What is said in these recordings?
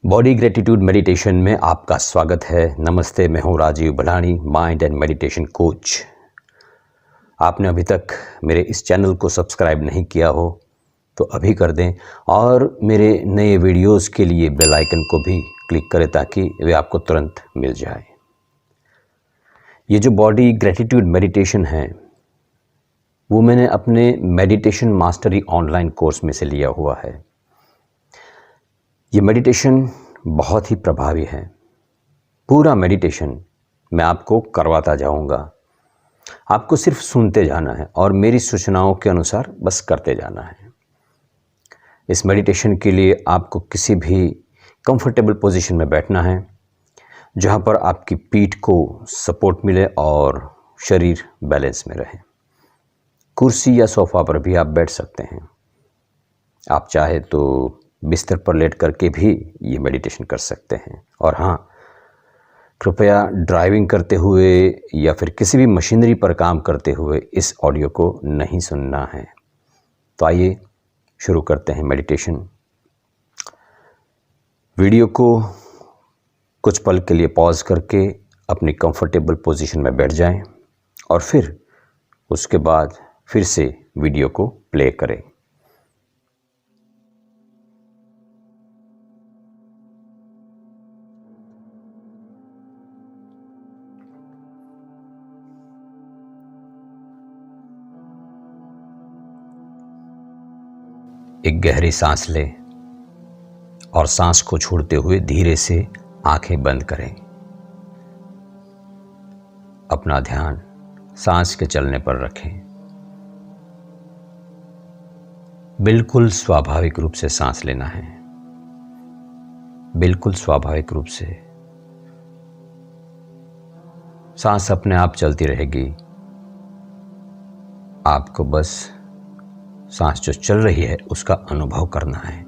Body gratitude meditation में आपका स्वागत है। नमस्ते, मैं हूँ Rajiv Balani, mind and meditation coach. आपने अभी तक मेरे इस चैनल को सब्सक्राइब नहीं किया हो तो अभी कर दें और मेरे नए वीडियोस के लिए बेल आइकन को भी क्लिक करें ताकि वे आपको तुरंत मिल जाए। ये जो बॉडी ग्रेटिट्यूड मेडिटेशन है वो मैंने अपने मेडिटेशन मास्टरी ऑनलाइन कोर्स में से लिया हुआ है। ये मेडिटेशन बहुत ही प्रभावी है। पूरा मेडिटेशन मैं आपको करवाता जाऊंगा। आपको सिर्फ सुनते जाना है और मेरी सूचनाओं के अनुसार बस करते जाना है। इस मेडिटेशन के लिए आपको किसी भी कंफर्टेबल पोजीशन में बैठना है जहां पर आपकी पीठ को सपोर्ट मिले और शरीर बैलेंस में रहे। कुर्सी या सोफ़ा पर भी आप बैठ सकते हैं। आप चाहे तो बिस्तर पर लेट करके भी ये मेडिटेशन कर सकते हैं। और हाँ, कृपया ड्राइविंग करते हुए या फिर किसी भी मशीनरी पर काम करते हुए इस ऑडियो को नहीं सुनना है। तो आइए शुरू करते हैं मेडिटेशन। वीडियो को कुछ पल के लिए पॉज करके अपनी कंफर्टेबल पोजीशन में बैठ जाएं और फिर उसके बाद फिर से वीडियो को प्ले करें। एक गहरी सांस लें और सांस को छोड़ते हुए धीरे से आंखें बंद करें। अपना ध्यान सांस के चलने पर रखें। बिल्कुल स्वाभाविक रूप से सांस लेना है, बिल्कुल स्वाभाविक रूप से। सांस अपने आप चलती रहेगी। आपको बस सांस जो चल रही है उसका अनुभव करना है।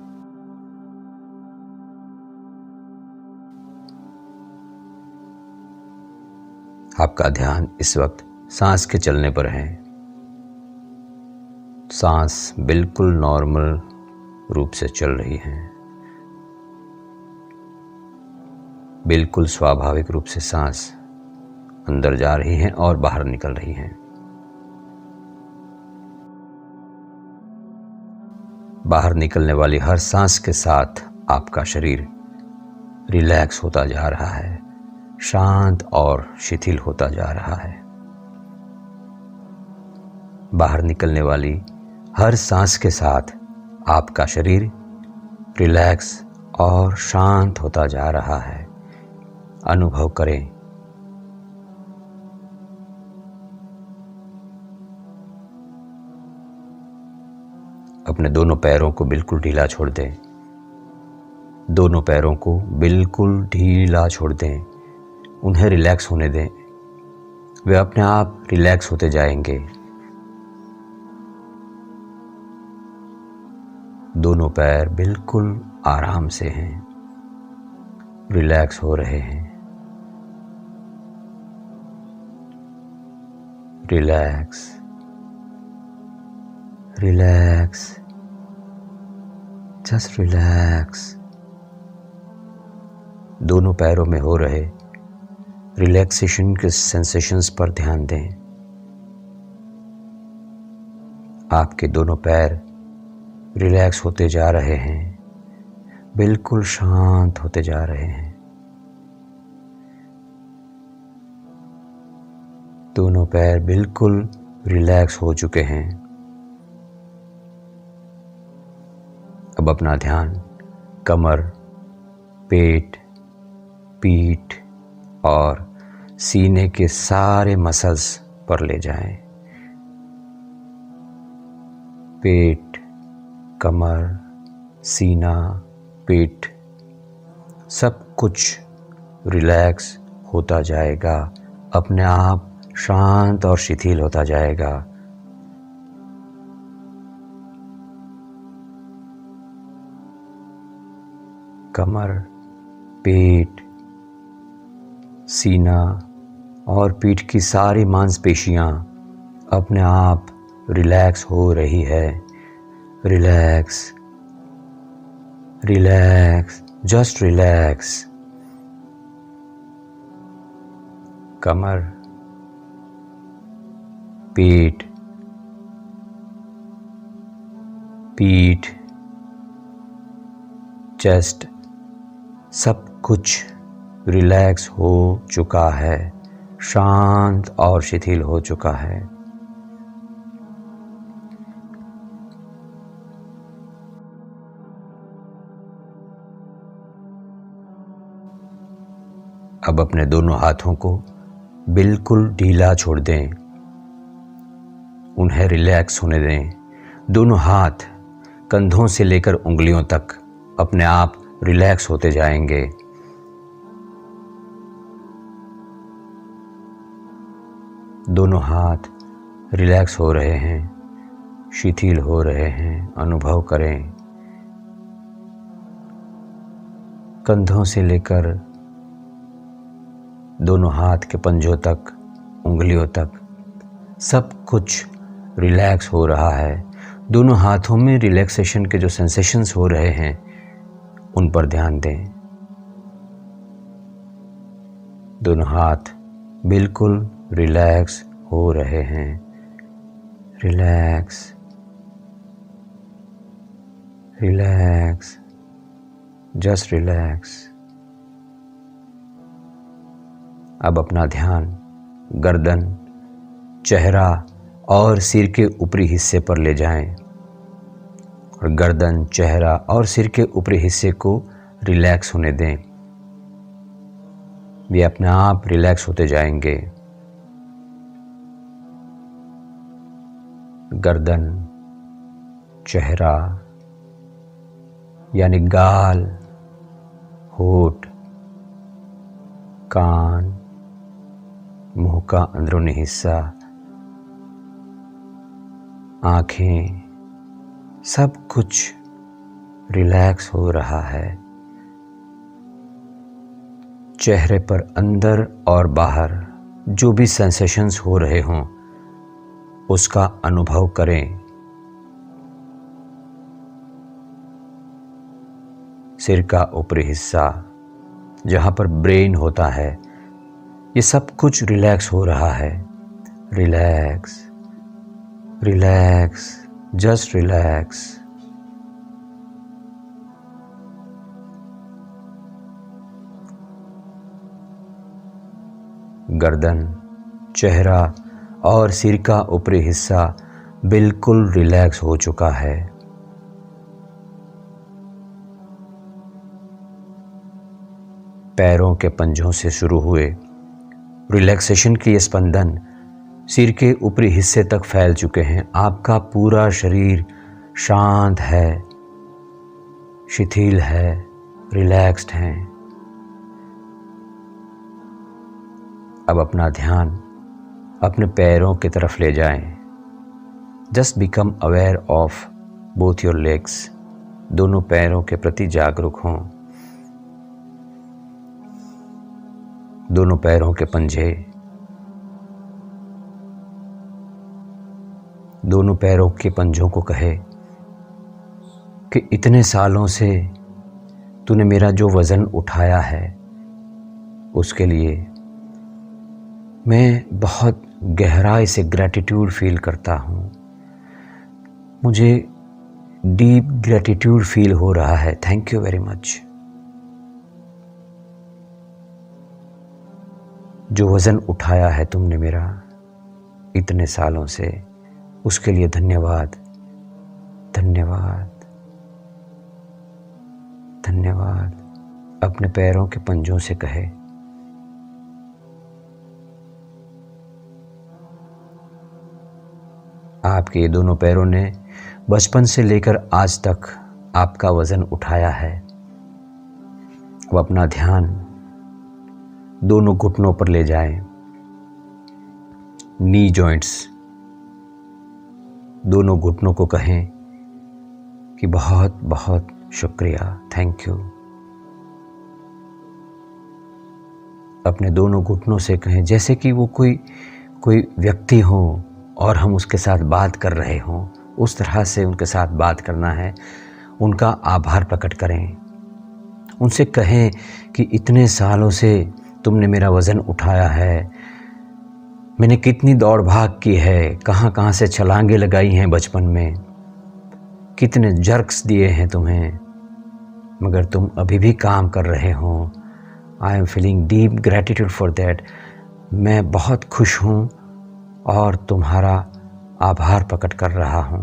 आपका ध्यान इस वक्त सांस के चलने पर है। सांस बिल्कुल नॉर्मल रूप से चल रही है। बिल्कुल स्वाभाविक रूप से सांस अंदर जा रही है और बाहर निकल रही है। बाहर निकलने वाली हर सांस के साथ आपका शरीर रिलैक्स होता जा रहा है, शांत और शिथिल होता जा रहा है। बाहर निकलने वाली हर सांस के साथ आपका शरीर रिलैक्स और शांत होता जा रहा है। अनुभव करें। अपने दोनों पैरों को बिल्कुल ढीला छोड़ दें। दोनों पैरों को बिल्कुल ढीला छोड़ दें। उन्हें रिलैक्स होने दें। वे अपने आप रिलैक्स होते जाएंगे। दोनों पैर बिल्कुल आराम से हैं, रिलैक्स हो रहे हैं। Relax, relax, just relax. दोनों पैरों में हो रहे रिलैक्सेशन के सेंसेशंस पर ध्यान दें। आपके दोनों पैर रिलैक्स होते जा रहे हैं, बिल्कुल शांत होते जा रहे हैं। दोनों पैर बिल्कुल रिलैक्स हो चुके हैं। अब अपना ध्यान कमर, पेट, पीठ और सीने के सारे मसल्स पर ले जाएं। पेट, कमर, सीना, पीठ, सब कुछ रिलैक्स होता जाएगा, अपने आप शांत और शिथिल होता जाएगा। कमर, पेट, सीना और पीठ की सारी मांसपेशियां अपने आप रिलैक्स हो रही है। Relax, relax, just relax. कमर, पीठ, चेस्ट, सब कुछ रिलैक्स हो चुका है, शांत और शिथिल हो चुका है। अब अपने दोनों हाथों को बिल्कुल ढीला छोड़ दें, उन्हें रिलैक्स होने दें। दोनों हाथ कंधों से लेकर उंगलियों तक अपने आप रिलैक्स होते जाएंगे। दोनों हाथ रिलैक्स हो रहे हैं, शिथिल हो रहे हैं, अनुभव करें। कंधों से लेकर दोनों हाथ के पंजों तक, उंगलियों तक सब कुछ रिलैक्स हो रहा है। दोनों हाथों में रिलैक्सेशन के जो सेंसेशंस हो रहे हैं उन पर ध्यान दें। दोनों हाथ बिल्कुल रिलैक्स हो रहे हैं। Relax, relax, just relax. अब अपना ध्यान गर्दन, चेहरा और सिर के ऊपरी हिस्से पर ले जाएं और गर्दन, चेहरा और सिर के ऊपरी हिस्से को रिलैक्स होने दें। वे अपने आप रिलैक्स होते जाएंगे। गर्दन, चेहरा यानी गाल, होठ, कान, मुंह का अंदरूनी हिस्सा, आँखें, सब कुछ रिलैक्स हो रहा है। चेहरे पर अंदर और बाहर जो भी सेंसेशंस हो रहे हों उसका अनुभव करें। सिर का ऊपरी हिस्सा जहाँ पर ब्रेन होता है, ये सब कुछ रिलैक्स हो रहा है। Relax, relax, just relax. गर्दन, चेहरा और सिर का ऊपरी हिस्सा बिल्कुल रिलैक्स हो चुका है। पैरों के पंजों से शुरू हुए रिलैक्सेशन के ये स्पंदन सिर के ऊपरी हिस्से तक फैल चुके हैं। आपका पूरा शरीर शांत है, शिथिल है, रिलैक्स्ड है। अब अपना ध्यान अपने पैरों की तरफ ले जाएं। Just become aware of both your legs. दोनों पैरों के प्रति जागरूक हों। दोनों पैरों के पंजे, दोनों पैरों के पंजों को कहे कि इतने सालों से तूने मेरा जो वज़न उठाया है उसके लिए मैं बहुत गहराई से ग्रैटिट्यूड फील करता हूँ। मुझे डीप ग्रैटिट्यूड फील हो रहा है। Thank you very much. जो वज़न उठाया है तुमने मेरा इतने सालों से, उसके लिए धन्यवाद, धन्यवाद, धन्यवाद। अपने पैरों के पंजों से कहे। आपके ये दोनों पैरों ने बचपन से लेकर आज तक आपका वज़न उठाया है। अब अपना ध्यान दोनों घुटनों पर ले जाएं। नी जॉइंट्स, दोनों घुटनों को कहें कि बहुत बहुत शुक्रिया, थैंक यू। अपने दोनों घुटनों से कहें जैसे कि वो कोई व्यक्ति हो और हम उसके साथ बात कर रहे हों, उस तरह से उनके साथ बात करना है। उनका आभार प्रकट करें, उनसे कहें कि इतने सालों से तुमने मेरा वज़न उठाया है, मैंने कितनी दौड़ भाग की है, कहाँ कहाँ से छलांगे लगाई हैं बचपन में, कितने जर्क्स दिए हैं तुम्हें, मगर तुम अभी भी काम कर रहे हो। I am feeling deep gratitude for that. मैं बहुत खुश हूँ और तुम्हारा आभार प्रकट कर रहा हूँ।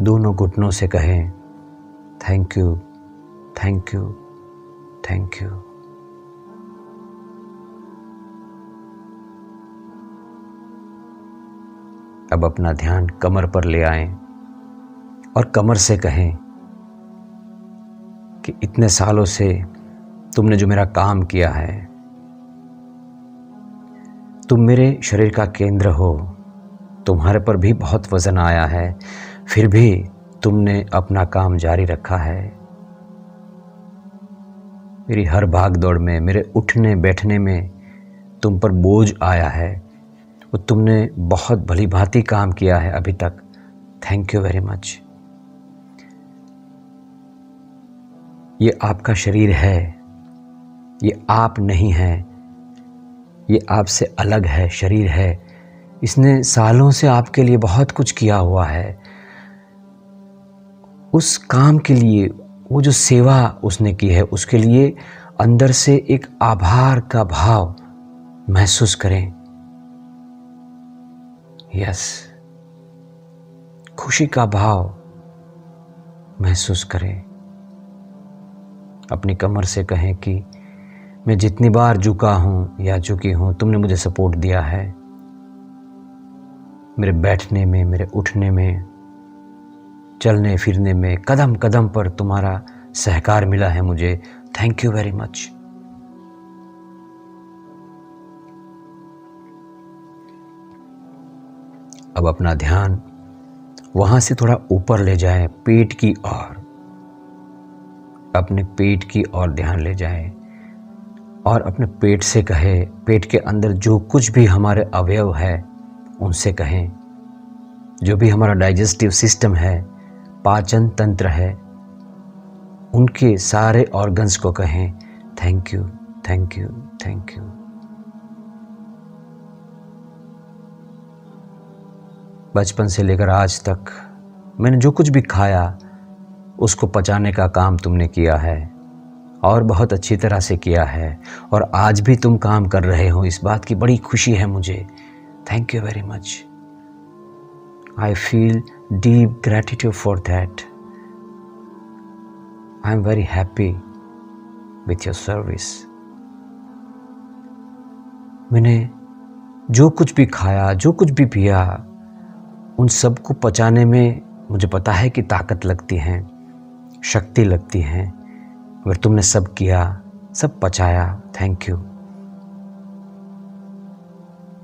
दोनों घुटनों से कहें thank you, thank you, thank you. अब अपना ध्यान कमर पर ले आएं और कमर से कहें कि इतने सालों से तुमने जो मेरा काम किया है, तुम मेरे शरीर का केंद्र हो, तुम्हारे पर भी बहुत वज़न आया है, फिर भी तुमने अपना काम जारी रखा है। मेरी हर भाग दौड़ में, मेरे उठने बैठने में तुम पर बोझ आया है, वो तुमने बहुत भली भांति काम किया है अभी तक। Thank you very much. ये आपका शरीर है, ये आप नहीं है, ये आपसे अलग है, शरीर है। इसने सालों से आपके लिए बहुत कुछ किया हुआ है। उस काम के लिए, वो जो सेवा उसने की है, उसके लिए अंदर से एक आभार का भाव महसूस करें। यस, खुशी का भाव महसूस करें। अपनी कमर से कहें कि मैं जितनी बार झुका हूं या झुकी हूं, तुमने मुझे सपोर्ट दिया है। मेरे बैठने में, मेरे उठने में, चलने फिरने में, कदम कदम पर तुम्हारा सहकार मिला है मुझे। Thank you very much. अब अपना ध्यान वहां से थोड़ा ऊपर ले जाएं, पेट की ओर। अपने पेट की ओर ध्यान ले जाएं और अपने पेट से कहे, पेट के अंदर जो कुछ भी हमारे अवयव है उनसे कहें, जो भी हमारा डाइजेस्टिव सिस्टम है, पाचन तंत्र है, उनके सारे ऑर्गन्स को कहें thank you, thank you, thank you. बचपन से लेकर आज तक मैंने जो कुछ भी खाया उसको पचाने का काम तुमने किया है और बहुत अच्छी तरह से किया है, और आज भी तुम काम कर रहे हो, इस बात की बड़ी खुशी है मुझे। Thank you very much. I feel deep gratitude for that. I am very happy with your service. मैंने जो कुछ भी खाया, जो कुछ भी पिया, उन सब को पचाने में मुझे पता है कि ताकत लगती है, शक्ति लगती है, मगर तुमने सब किया, सब पचाया। Thank you.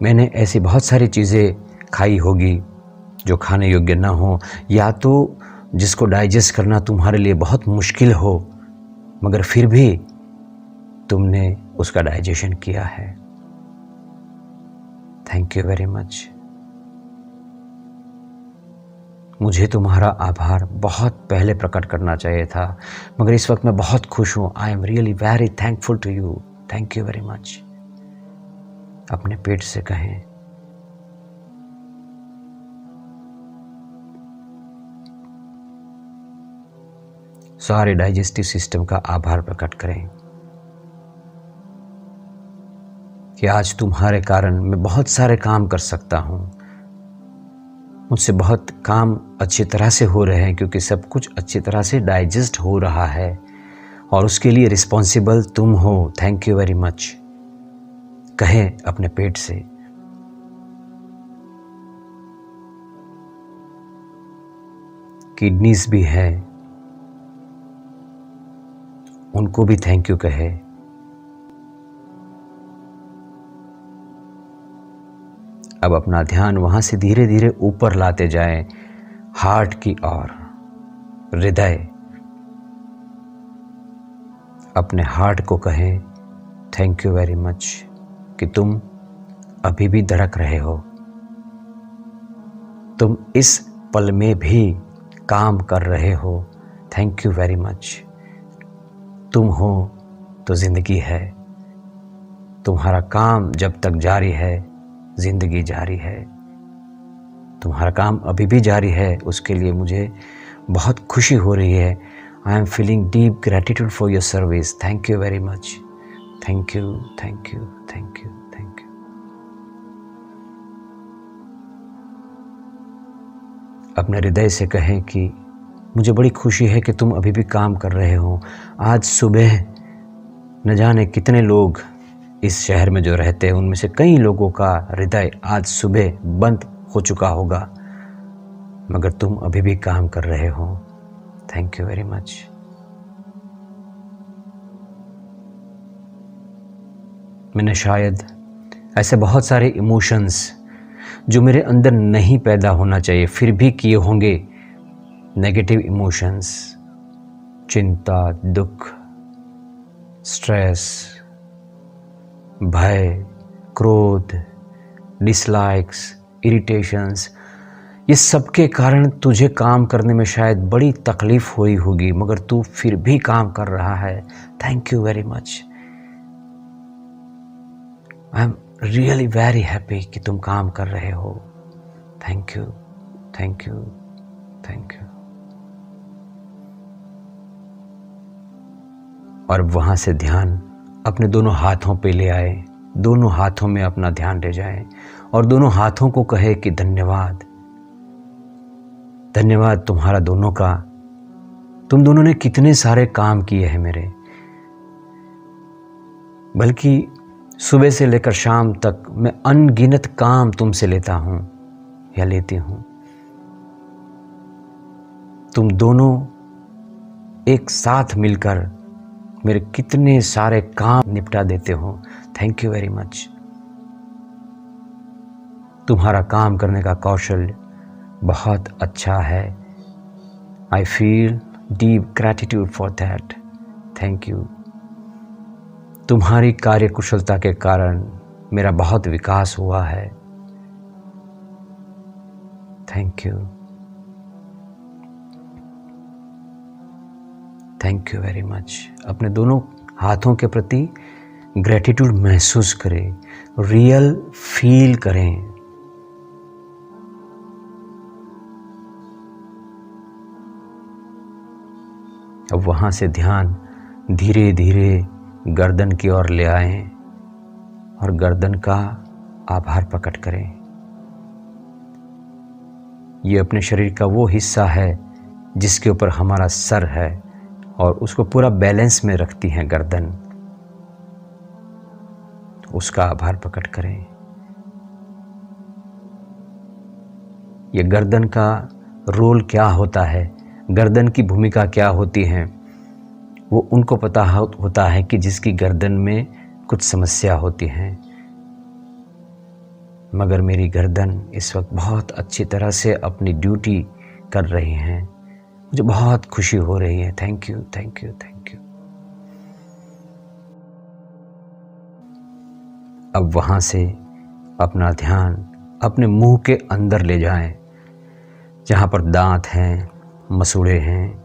मैंने ऐसी बहुत सारी चीज़ें खाई होगी जो खाने योग्य ना हो, या तो जिसको डाइजेस्ट करना तुम्हारे लिए बहुत मुश्किल हो, मगर फिर भी तुमने उसका डाइजेशन किया है। Thank you very much. मुझे तुम्हारा आभार बहुत पहले प्रकट करना चाहिए था, मगर इस वक्त मैं बहुत खुश हूँ। I am really very thankful to you. Thank you very much. अपने पेट से कहें सारे डाइजेस्टिव सिस्टम का आभार प्रकट करें कि आज तुम्हारे कारण मैं बहुत सारे काम कर सकता हूँ, मुझसे बहुत काम अच्छी तरह से हो रहे हैं, क्योंकि सब कुछ अच्छी तरह से डाइजेस्ट हो रहा है और उसके लिए रिस्पॉन्सिबल तुम हो। Thank you very much. कहें अपने पेट से। किडनीज भी है, उनको भी थैंक यू कहे। अब अपना ध्यान वहां से धीरे धीरे ऊपर लाते जाएं, हार्ट की ओर, हृदय। अपने हार्ट को कहें थैंक यू वेरी मच कि तुम अभी भी धड़क रहे हो, तुम इस पल में भी काम कर रहे हो, थैंक यू वेरी मच। तुम हो तो ज़िंदगी है, तुम्हारा काम जब तक जारी है ज़िंदगी जारी है। तुम्हारा काम अभी भी जारी है, उसके लिए मुझे बहुत खुशी हो रही है। I am feeling deep gratitude for your service, thank you very much, thank you thank you thank you thank you. अपने हृदय से कहें कि मुझे बड़ी खुशी है कि तुम अभी भी काम कर रहे हो। आज सुबह न जाने कितने लोग इस शहर में जो रहते हैं उनमें से कई लोगों का हृदय आज सुबह बंद हो चुका होगा, मगर तुम अभी भी काम कर रहे हो, थैंक यू वेरी मच। मैंने शायद ऐसे बहुत सारे इमोशंस जो मेरे अंदर नहीं पैदा होना चाहिए फिर भी किए होंगे, नेगेटिव इमोशंस, चिंता, दुख, स्ट्रेस, भय, क्रोध, डिसलाइक्स, इरिटेशंस, ये सब के कारण तुझे काम करने में शायद बड़ी तकलीफ हुई होगी, मगर तू फिर भी काम कर रहा है, thank you very much. I am really very happy कि तुम काम कर रहे हो, thank you thank you thank you. और वहाँ से ध्यान अपने दोनों हाथों पे ले आए, दोनों हाथों में अपना ध्यान ले जाए और दोनों हाथों को कहे कि धन्यवाद, धन्यवाद तुम्हारा दोनों का। तुम दोनों ने कितने सारे काम किए हैं मेरे, बल्कि सुबह से लेकर शाम तक मैं अनगिनत काम तुमसे लेता हूँ या लेती हूँ। तुम दोनों एक साथ मिलकर मेरे कितने सारे काम निपटा देते हो, थैंक यू वेरी मच। तुम्हारा काम करने का कौशल बहुत अच्छा है, आई feel deep gratitude for that, thank you. तुम्हारी कार्यकुशलता के कारण मेरा बहुत विकास हुआ है, thank you thank you very much. अपने दोनों हाथों के प्रति ग्रैटिट्यूड महसूस करें, रियल फील करें। अब वहाँ से ध्यान धीरे धीरे गर्दन की ओर ले आएं और गर्दन का आभार प्रकट करें। ये अपने शरीर का वो हिस्सा है जिसके ऊपर हमारा सर है और उसको पूरा बैलेंस में रखती है गर्दन, उसका आभार प्रकट करें। ये गर्दन का रोल क्या होता है, गर्दन की भूमिका क्या होती है, वो उनको पता होता है कि जिसकी गर्दन में कुछ समस्या होती है। मगर मेरी गर्दन इस वक्त बहुत अच्छी तरह से अपनी ड्यूटी कर रही हैं, मुझे बहुत खुशी हो रही है, thank you thank you thank you. अब वहाँ से अपना ध्यान अपने मुंह के अंदर ले जाएं, जहाँ पर दांत हैं, मसूड़े हैं,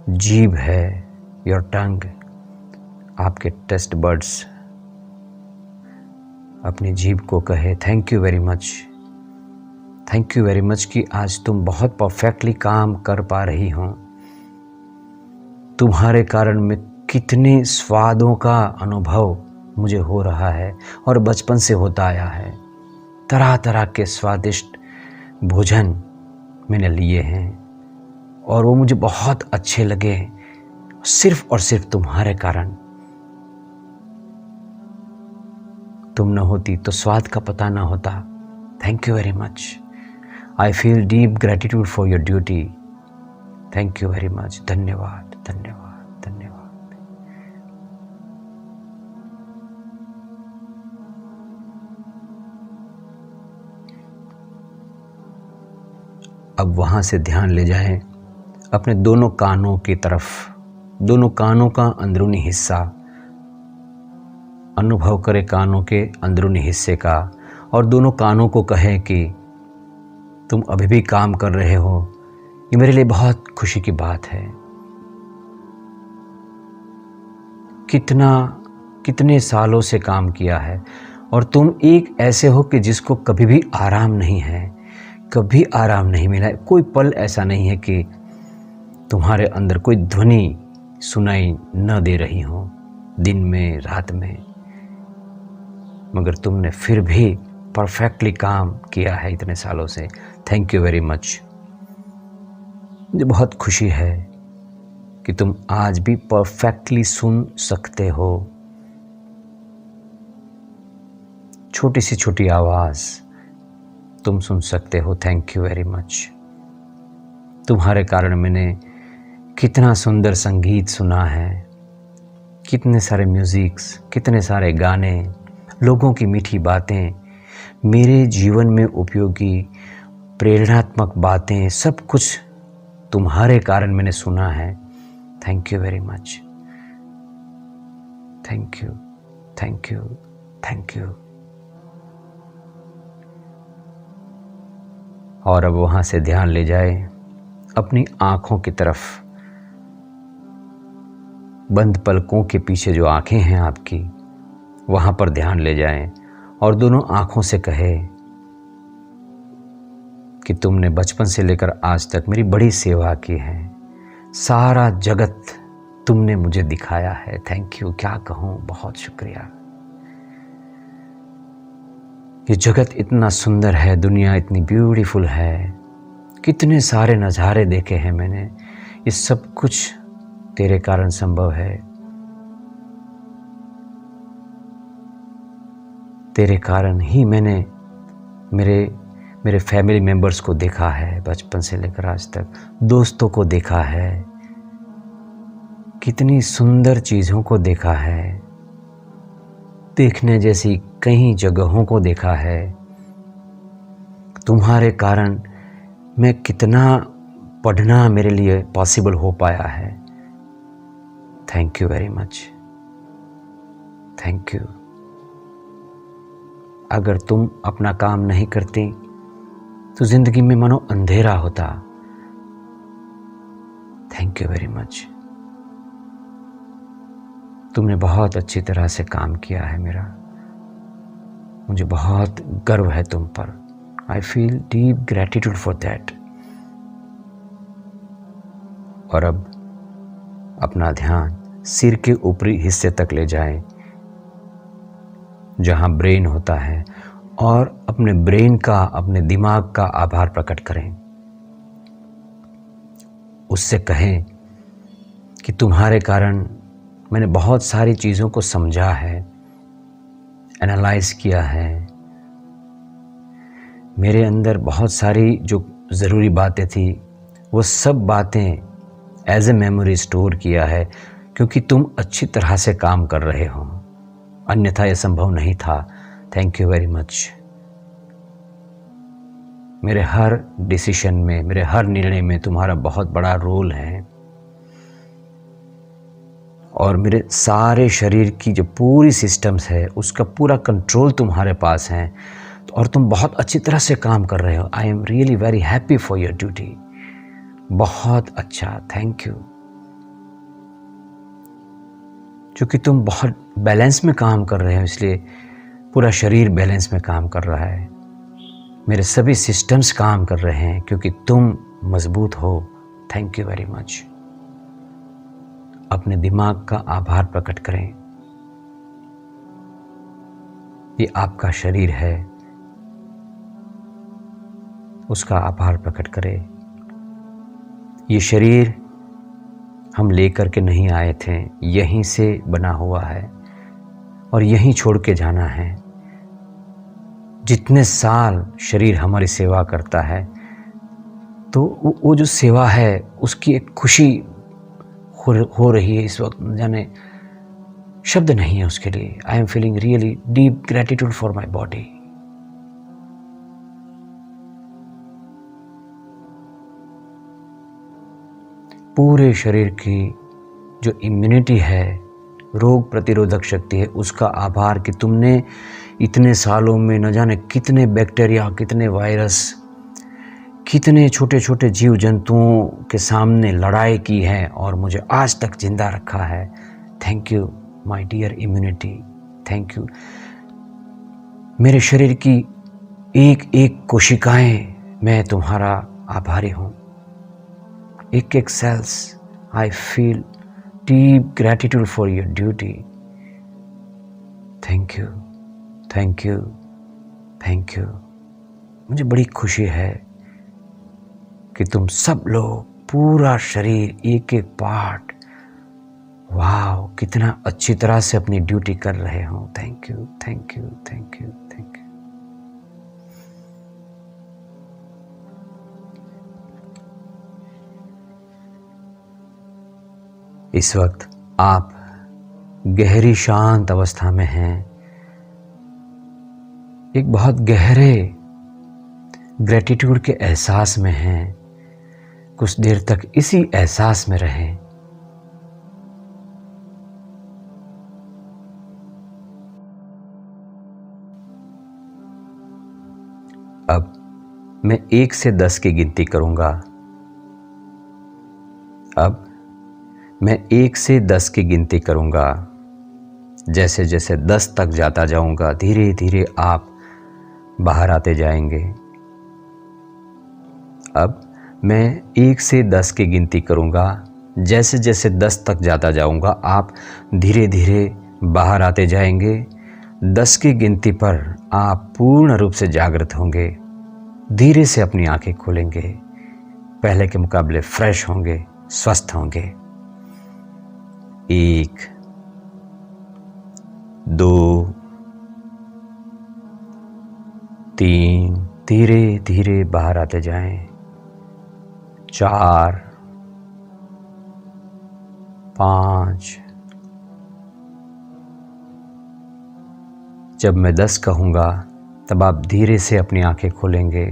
जीभ है, योर टंग, आपके टेस्ट बड्स। अपनी जीभ को कहे thank you very much, thank you very much कि आज तुम बहुत परफेक्टली काम कर पा रही हो। तुम्हारे कारण मैं कितने स्वादों का अनुभव मुझे हो रहा है और बचपन से होता आया है। तरह तरह के स्वादिष्ट भोजन मैंने लिए हैं और वो मुझे बहुत अच्छे लगे, सिर्फ और सिर्फ तुम्हारे कारण। तुम न होती तो स्वाद का पता ना होता, thank you very much. I feel deep gratitude for your duty, thank you very much, धन्यवाद धन्यवाद धन्यवाद। अब वहाँ से ध्यान ले जाएं अपने दोनों कानों की तरफ, दोनों कानों का अंदरूनी हिस्सा अनुभव करें, कानों के अंदरूनी हिस्से का, और दोनों कानों को कहें कि तुम अभी भी काम कर रहे हो, ये मेरे लिए बहुत खुशी की बात है। कितने सालों से काम किया है और तुम एक ऐसे हो कि जिसको कभी भी आराम नहीं है, कभी आराम नहीं मिला। कोई पल ऐसा नहीं है कि तुम्हारे अंदर कोई ध्वनि सुनाई न दे रही हो, दिन में रात में, मगर तुमने फिर भी परफेक्टली काम किया है इतने सालों से। Thank you very much. मुझे बहुत खुशी है कि तुम आज भी परफेक्टली सुन सकते हो। छोटी सी छोटी आवाज़ तुम सुन सकते हो। Thank you very much. तुम्हारे कारण मैंने कितना सुंदर संगीत सुना है, कितने सारे म्यूज़िक्स, कितने सारे गाने, लोगों की मीठी बातें, मेरे जीवन में उपयोगी प्रेरणात्मक बातें, सब कुछ तुम्हारे कारण मैंने सुना है। Thank you very much. Thank you, thank you, thank you. और अब वहाँ से ध्यान ले जाए अपनी आँखों की तरफ। बंद पलकों के पीछे जो आँखें हैं आपकी, वहाँ पर ध्यान ले जाएं और दोनों आँखों से कहे कि तुमने बचपन से लेकर आज तक मेरी बड़ी सेवा की है। सारा जगत तुमने मुझे दिखाया है। थैंक यू, क्या कहूँ, बहुत शुक्रिया। ये जगत इतना सुंदर है, दुनिया इतनी ब्यूटीफुल है, कितने सारे नज़ारे देखे हैं मैंने। ये सब कुछ तेरे कारण संभव है। तेरे कारण ही मैंने मेरे फैमिली मेंबर्स को देखा है, बचपन से लेकर आज तक दोस्तों को देखा है, कितनी सुंदर चीज़ों को देखा है, देखने जैसी कई जगहों को देखा है। तुम्हारे कारण मैं कितना पढ़ना मेरे लिए पॉसिबल हो पाया है। Thank you very much. Thank you. अगर तुम अपना काम नहीं करती तो ज़िंदगी में मानो अंधेरा होता। Thank you very much. तुमने बहुत अच्छी तरह से काम किया है मेरा। मुझे बहुत गर्व है तुम पर। आई feel deep gratitude for that. और अब अपना ध्यान सिर के ऊपरी हिस्से तक ले जाएं, जहां ब्रेन होता है, और अपने ब्रेन का, अपने दिमाग का आभार प्रकट करें। उससे कहें कि तुम्हारे कारण मैंने बहुत सारी चीज़ों को समझा है, एनालाइज किया है। मेरे अंदर बहुत सारी जो ज़रूरी बातें थी वो सब बातें एज ए मेमोरी स्टोर किया है, क्योंकि तुम अच्छी तरह से काम कर रहे हो, अन्यथा यह संभव नहीं था। Thank you very much. मेरे हर डिसीजन में, मेरे हर निर्णय में तुम्हारा बहुत बड़ा रोल है, और मेरे सारे शरीर की जो पूरी सिस्टम्स है उसका पूरा कंट्रोल तुम्हारे पास है, और तुम बहुत अच्छी तरह से काम कर रहे हो। आई am really very happy for your duty. बहुत अच्छा, थैंक यू। क्योंकि तुम बहुत बैलेंस में काम कर रहे हो, इसलिए पूरा शरीर बैलेंस में काम कर रहा है। मेरे सभी सिस्टम्स काम कर रहे हैं क्योंकि तुम मजबूत हो। Thank you very much. अपने दिमाग का आभार प्रकट करें। ये आपका शरीर है, उसका आभार प्रकट करें। ये शरीर हम लेकर के नहीं आए थे, यहीं से बना हुआ है और यहीं छोड़ के जाना है। जितने साल शरीर हमारी सेवा करता है, तो वो जो सेवा है उसकी एक खुशी हो रही है इस वक्त, जाने शब्द नहीं है उसके लिए। I am feeling really deep gratitude for my body. पूरे शरीर की जो इम्यूनिटी है, रोग प्रतिरोधक शक्ति है, उसका आभार कि तुमने इतने सालों में न जाने कितने बैक्टीरिया, कितने वायरस, कितने छोटे छोटे जीव जंतुओं के सामने लड़ाई की है और मुझे आज तक जिंदा रखा है। Thank you my dear immunity, thank you. मेरे शरीर की एक एक कोशिकाएं, मैं तुम्हारा आभारी हूँ। एक एक cells, I feel deep gratitude for your duty. Thank you, thank you, thank you. मुझे बड़ी खुशी है कि तुम सब लोग, पूरा शरीर, एक एक पार्ट, वाह कितना अच्छी तरह से अपनी ड्यूटी कर रहे हो। Thank you, thank you, thank you, thank you. इस वक्त आप गहरी शांत अवस्था में हैं, एक बहुत गहरे ग्रेटिट्यूड के एहसास में हैं। कुछ देर तक इसी एहसास में रहें। अब मैं 1 से 10 की गिनती करूंगा। अब मैं 1 से 10 की गिनती करूंगा। जैसे जैसे 10 तक जाता जाऊंगा, धीरे धीरे आप बाहर आते जाएंगे। अब मैं 1 से 10 की गिनती करूंगा। जैसे जैसे 10 तक जाता जाऊंगा, आप धीरे धीरे बाहर आते जाएंगे। 10 की गिनती पर आप पूर्ण रूप से जागृत होंगे। धीरे से अपनी आंखें खोलेंगे। पहले के मुकाबले फ्रेश होंगे, स्वस्थ होंगे। 1, 2, 3, धीरे धीरे बाहर आते जाएं। 4, 5, जब मैं 10 कहूँगा तब आप धीरे से अपनी आंखें खोलेंगे।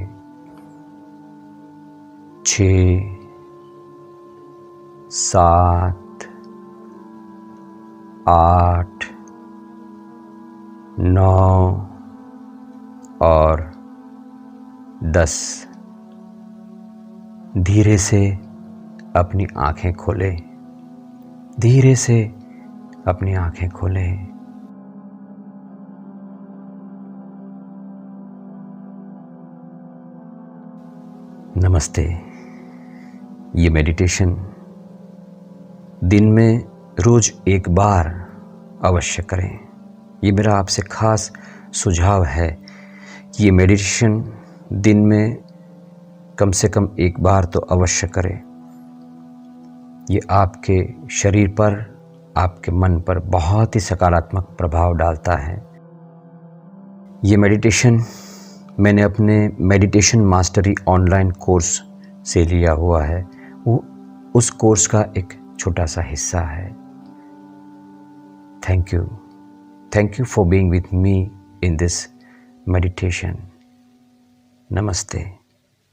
6, 7, 8, 9 और 10। धीरे से अपनी आंखें खोलें। धीरे से अपनी आंखें खोलें। नमस्ते। ये मेडिटेशन दिन में रोज एक बार अवश्य करें। ये मेरा आपसे खास सुझाव है कि ये मेडिटेशन दिन में कम से कम एक बार तो अवश्य करें। ये आपके शरीर पर, आपके मन पर बहुत ही सकारात्मक प्रभाव डालता है। ये मेडिटेशन मैंने अपने मेडिटेशन मास्टरी ऑनलाइन कोर्स से लिया हुआ है। वो उस कोर्स का एक छोटा सा हिस्सा है। Thank you for being with me in this meditation. नमस्ते।